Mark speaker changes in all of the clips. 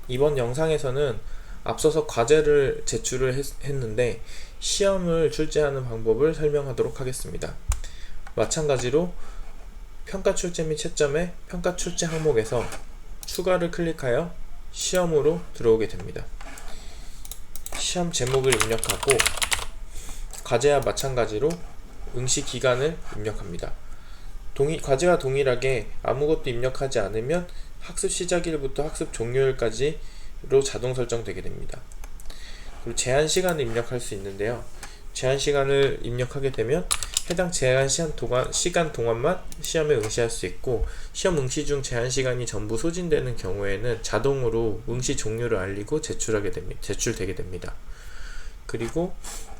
Speaker 1: 이번 영상에서는 앞서서 과제를 제출을 했는데 시험을 출제하는 방법을 설명하도록 하겠습니다. 마찬가지로 평가 출제 및 채점의 평가 출제 항목에서 추가를 클릭하여 시험으로 들어오게 됩니다. 시험 제목을 입력하고 과제와 마찬가지로 응시 기간을 입력합니다. 과제와 동일하게 아무것도 입력하지 않으면 학습 시작일부터 학습 종료일까지로 자동 설정되게 됩니다. 그리고 제한 시간을 입력할 수 있는데요. 제한 시간을 입력하게 되면 해당 제한 시간 동안만 시험에 응시할 수 있고, 시험 응시 중 제한 시간이 전부 소진되는 경우에는 자동으로 응시 종료를 알리고 제출되게 됩니다. 그리고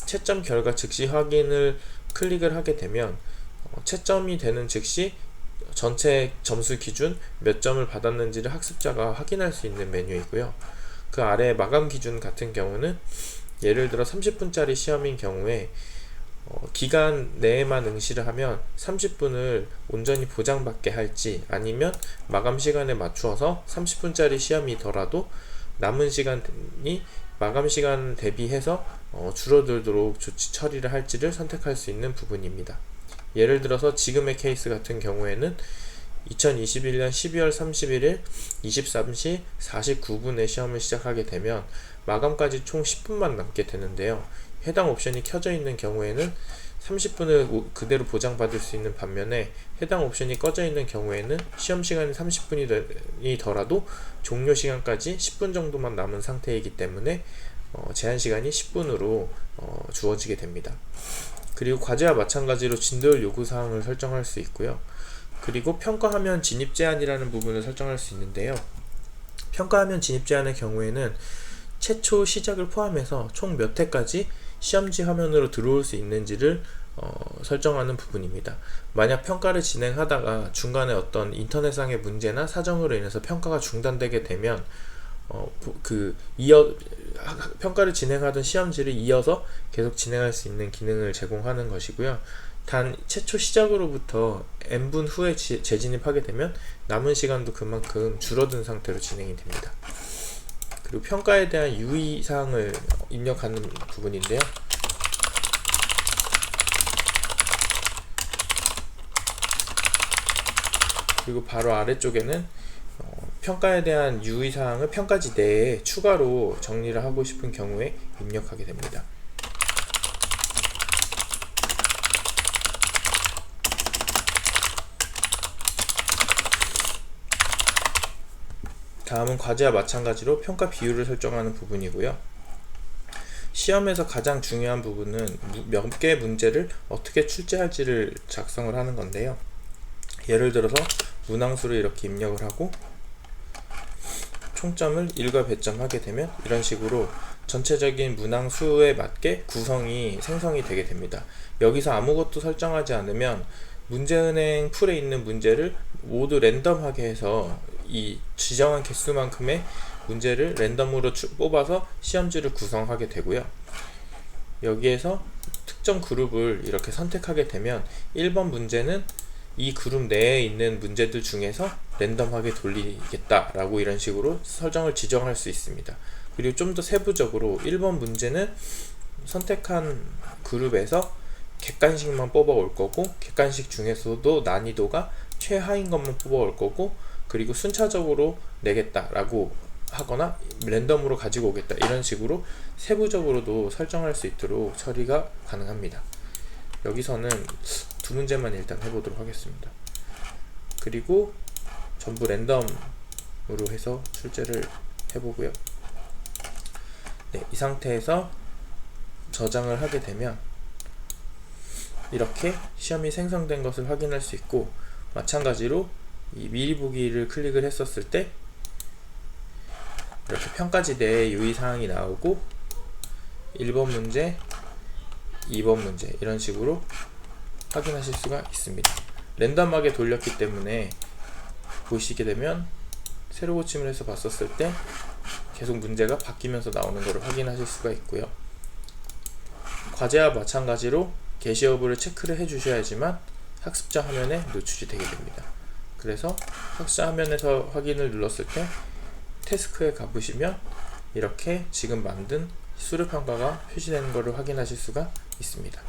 Speaker 1: 채점 결과 즉시 확인을 클릭을 하게 되면 채점이 되는 즉시 전체 점수 기준 몇 점을 받았는지를 학습자가 확인할 수 있는 메뉴이고요. 그 아래 마감 기준 같은 경우는 예를 들어 30분짜리 시험인 경우에 기간 내에만 응시를 하면 30분을 온전히 보장받게 할지, 아니면 마감 시간에 맞추어서 30분짜리 시험이더라도 남은 시간이 마감 시간 대비해서 줄어들도록 조치 처리를 할지를 선택할 수 있는 부분입니다. 예를 들어서 지금의 케이스 같은 경우에는 2021년 12월 31일 23시 49분에 시험을 시작하게 되면 마감까지 총 10분만 남게 되는데요. 해당 옵션이 켜져 있는 경우에는 30분을 그대로 보장받을 수 있는 반면에, 해당 옵션이 꺼져 있는 경우에는 시험 시간이 30분이더라도 종료 시간까지 10분 정도만 남은 상태이기 때문에 제한 시간이 10분으로 주어지게 됩니다. 그리고 과제와 마찬가지로 진도율 요구사항을 설정할 수 있고요. 그리고 평가화면 진입 제한이라는 부분을 설정할 수 있는데요. 평가화면 진입 제한의 경우에는 최초 시작을 포함해서 총 몇 회까지 시험지 화면으로 들어올 수 있는지를 설정하는 부분입니다. 만약 평가를 진행하다가 중간에 어떤 인터넷상의 문제나 사정으로 인해서 평가가 중단되게 되면 평가를 진행하던 시험지를 이어서 계속 진행할 수 있는 기능을 제공하는 것이고요. 단 최초 시작으로부터 n분 후에 재진입하게 되면 남은 시간도 그만큼 줄어든 상태로 진행이 됩니다. 그리고 평가에 대한 유의사항을 입력하는 부분인데요. 그리고 바로 아래쪽에는 평가에 대한 유의사항을 평가지 내에 추가로 정리를 하고 싶은 경우에 입력하게 됩니다. 다음은 과제와 마찬가지로 평가 비율을 설정하는 부분이고요. 시험에서 가장 중요한 부분은 몇 개의 문제를 어떻게 출제할지를 작성을 하는 건데요. 예를 들어서 문항수를 이렇게 입력을 하고 총점을 1과 배점하게 되면 이런 식으로 전체적인 문항수에 맞게 구성이 생성이 되게 됩니다. 여기서 아무것도 설정하지 않으면 문제은행 풀에 있는 문제를 모두 랜덤하게 해서 이 지정한 개수만큼의 문제를 랜덤으로 뽑아서 시험지를 구성하게 되고요. 여기에서 특정 그룹을 이렇게 선택하게 되면 1번 문제는 이 그룹 내에 있는 문제들 중에서 랜덤하게 돌리겠다라고 이런 식으로 설정을 지정할 수 있습니다. 그리고 좀 더 세부적으로 1번 문제는 선택한 그룹에서 객관식만 뽑아 올 거고, 객관식 중에서도 난이도가 최하인 것만 뽑아 올 거고, 그리고 순차적으로 내겠다라고 하거나 랜덤으로 가지고 오겠다, 이런 식으로 세부적으로도 설정할 수 있도록 처리가 가능합니다. 여기서는 두 문제만 일단 해보도록 하겠습니다. 그리고 전부 랜덤으로 해서 출제를 해보고요. 네, 이 상태에서 저장을 하게 되면 이렇게 시험이 생성된 것을 확인할 수 있고, 마찬가지로 이 미리 보기를 클릭을 했었을 때 이렇게 평가지 내에 유의사항이 나오고 1번 문제, 2번 문제 이런 식으로 확인하실 수가 있습니다. 랜덤하게 돌렸기 때문에 보시게 되면 세로 고침을 해서 봤었을 때 계속 문제가 바뀌면서 나오는 것을 확인하실 수가 있고요. 과제와 마찬가지로 게시 여부를 체크를 해주셔야지만 학습자 화면에 노출이 되게 됩니다. 그래서 학습자 화면에서 확인을 눌렀을 때 태스크에 가보시면 이렇게 지금 만든 수료평가가 표시되는 것을 확인하실 수가 있습니다.